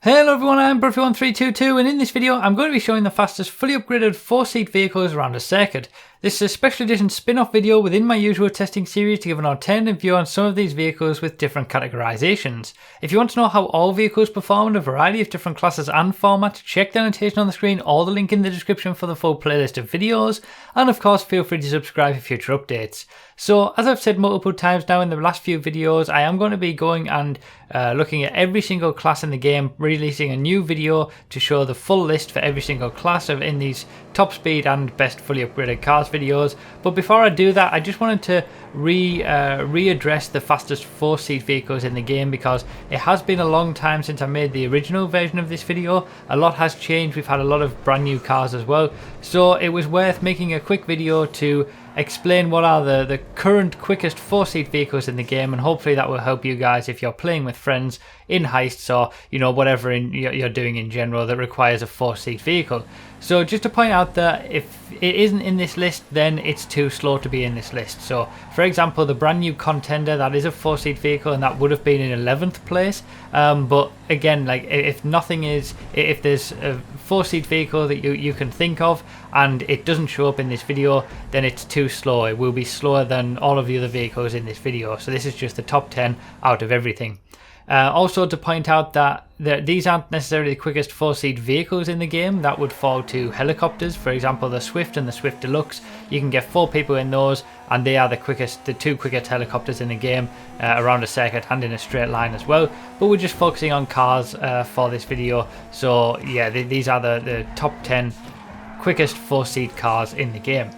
Hello everyone, I'm Burfy1322 and in this video I'm going to be showing the fastest fully upgraded 4-seat vehicles around a circuit. This is a special edition spin-off video within my usual testing series to give an alternative view on some of these vehicles with different categorizations. If you want to know how all vehicles perform in a variety of different classes and formats, check the annotation on the screen or the link in the description for the full playlist of videos, and of course feel free to subscribe for future updates. So as I've said multiple times now in the last few videos, I am going to be going and looking at every single class in the game, releasing a new video to show the full list for every single class in these top speed and best fully upgraded cars videos. But before I do that, I just wanted to readdress the fastest 4-seat vehicles in the game, because it has been a long time since I made the original version of this video. A lot has changed, we've had a lot of brand new cars as well, so it was worth making a quick video to explain what are the current quickest 4-seat vehicles in the game, and hopefully that will help you guys if you're playing with friends in heists or whatever you're doing in general that requires a 4-seat vehicle. So just to point out that if it isn't in this list, then it's too slow to be in this list. So for example, the brand new Contender, that is a 4-seat vehicle and that would have been in 11th place, but again, like if there's a 4-seat vehicle that you can think of and it doesn't show up in this video, then it's too slow. It will be slower than all of the other vehicles in this video. So this is just the top 10 out of everything. Also to point out that these aren't necessarily the quickest 4-seat vehicles in the game. That would fall to helicopters. For example, the Swift and the Swift Deluxe, you can get 4 people in those and they are the 2 quickest helicopters in the game around a circuit and in a straight line as well. But we're just focusing on cars for this video. So yeah, these are the top 10 quickest 4-seat cars in the game.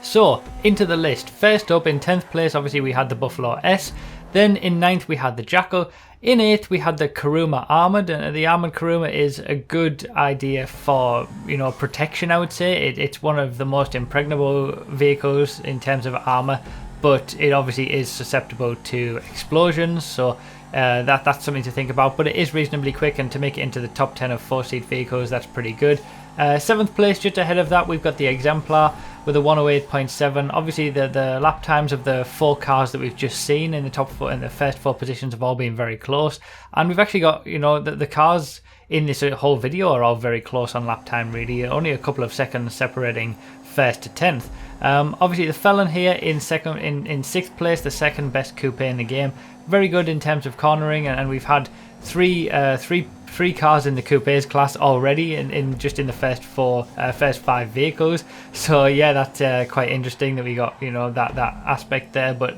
So into the list. First up, in 10th place obviously we had the Buffalo S. Then in 9th we had the Jackal. In 8th we had the Kuruma Armoured, and the Armoured Kuruma is a good idea for protection, I would say. It's one of the most impregnable vehicles in terms of armour, but it obviously is susceptible to explosions, so that's something to think about. But it is reasonably quick, and to make it into the top 10 of 4-seat vehicles, that's pretty good. 7th place, just ahead of that, we've got the Exemplar with a 108.7. Obviously the lap times of the 4 cars that we've just seen in the top 4, in the first 4 positions, have all been very close, and we've actually got the cars in this whole video are all very close on lap time, really. Only a couple of seconds separating 1st to 10th. Obviously the Felon here in 6th place, the second best coupe in the game. Very good in terms of cornering, and we've had three cars in the coupes class already in the first 5 vehicles. So yeah, that's quite interesting that we got that aspect there. But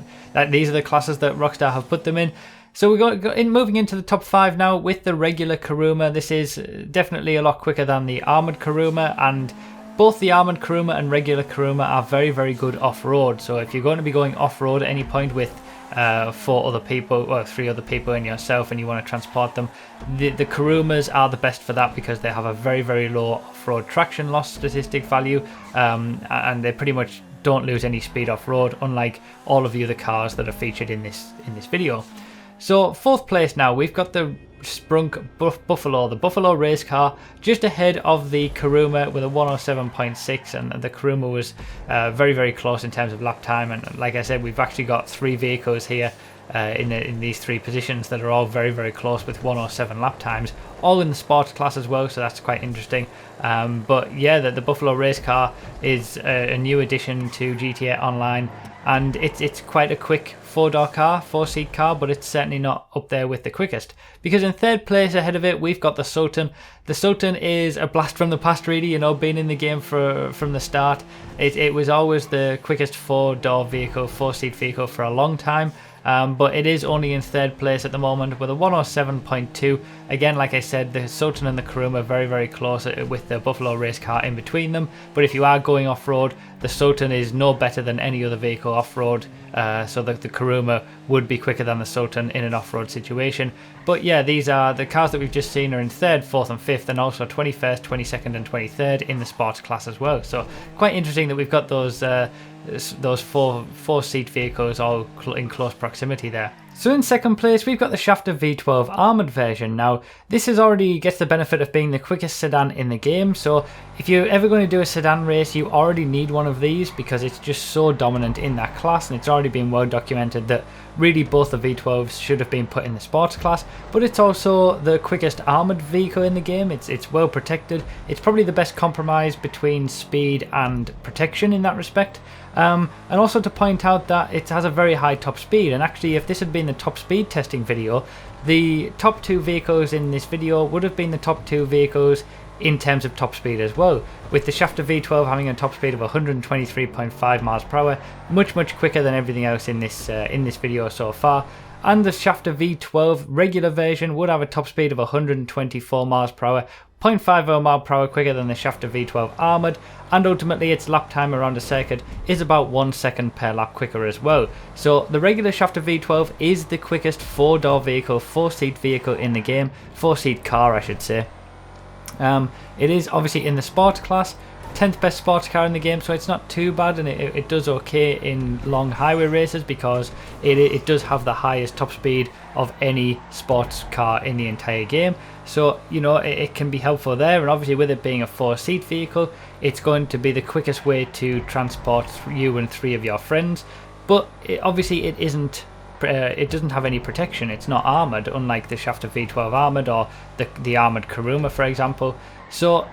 these are the classes that Rockstar have put them in. So we're moving into the top 5 now with the regular Kuruma. This is definitely a lot quicker than the armored Kuruma, and both the armored Kuruma and regular Kuruma are very, very good off-road. So if you're going to be going off-road at any point with 4 other people, or 3 other people and yourself, and you want to transport them, the Kurumas are the best for that, because they have a very, very low off-road traction loss statistic value, and they pretty much don't lose any speed off-road, unlike all of the other cars that are featured in this video. So 4th place now, we've got the Sprunk Buffalo, the Buffalo race car, just ahead of the Kuruma with a 107.6, and the Kuruma was very, very close in terms of lap time. And like I said, we've actually got 3 vehicles here in these 3 positions that are all very, very close with 107 lap times, all in the sports class as well, so that's quite interesting. But yeah, the Buffalo race car is a new addition to GTA Online, and it's quite a quick 4-seat car, but it's certainly not up there with the quickest, because in 3rd place ahead of it we've got the Sultan. The Sultan is a blast from the past, really. Been in the game from the start. It was always the quickest 4-seat vehicle for a long time. But it is only in 3rd place at the moment with a 107.2. Again, like I said, the Sultan and the Kuruma are very, very close with the Buffalo race car in between them. But if you are going off-road, the Sultan is no better than any other vehicle off-road, so the Kuruma would be quicker than the Sultan in an off-road situation. But yeah, these are the cars that we've just seen are in 3rd, 4th and 5th, and also 21st, 22nd and 23rd in the sports class as well. So quite interesting that we've got those 4-seat vehicles all in close proximity there. So in second place, we've got the Schafter V12 armoured version. Now, this already gets the benefit of being the quickest sedan in the game, so if you're ever going to do a sedan race, you already need one of these because it's just so dominant in that class, and it's already been well documented that really both the V12s should have been put in the sports class, but it's also the quickest armoured vehicle in the game. It's well protected. It's probably the best compromise between speed and protection in that respect. And also to point out that it has a very high top speed, and actually if this had been the top speed testing video, the top two vehicles in this video would have been the top two vehicles in terms of top speed as well, with the Schafter V12 having a top speed of 123.5 miles per hour, much quicker than everything else in this video so far. And the Schafter V12 regular version would have a top speed of 124 miles per hour, 0.50 mile per hour quicker than the Schafter V12 armoured, and ultimately its lap time around a circuit is about 1 second per lap quicker as well. So the regular Schafter V12 is the quickest 4-door vehicle, 4-seat vehicle in the game, 4-seat car I should say. It is obviously in the sports class, 10th best sports car in the game, so it's not too bad, and it does okay in long highway races because it does have the highest top speed of any sports car in the entire game. So you know it can be helpful there, and obviously with it being a 4-seat vehicle, it's going to be the quickest way to transport you and 3 of your friends. But obviously it isn't. It doesn't have any protection. It's not armoured, unlike the Schafter V12 armoured or the armoured Kuruma, for example. So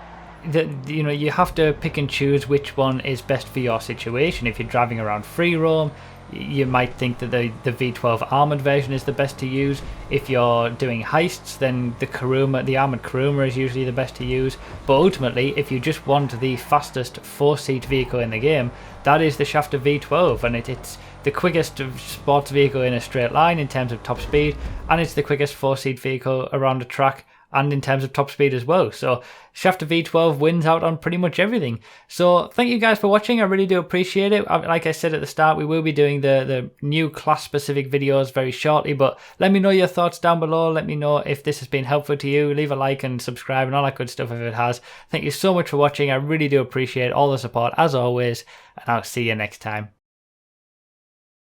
you know, you have to pick and choose which one is best for your situation. If you're driving around free roam, you might think that the V12 armoured version is the best to use. If you're doing heists, then the armoured Kuruma is usually the best to use. But ultimately, if you just want the fastest 4-seat vehicle in the game, that is the Schafter V12, and it's the quickest sports vehicle in a straight line in terms of top speed, and it's the quickest 4-seat vehicle around a track and in terms of top speed as well. So Schafter V12 wins out on pretty much everything. So thank you guys for watching. I really do appreciate it. Like I said at the start, we will be doing the new class specific videos very shortly, but let me know your thoughts down below. Let me know if this has been helpful to you. Leave a like and subscribe and all that good stuff if it has. Thank you so much for watching. I really do appreciate all the support as always, and I'll see you next time.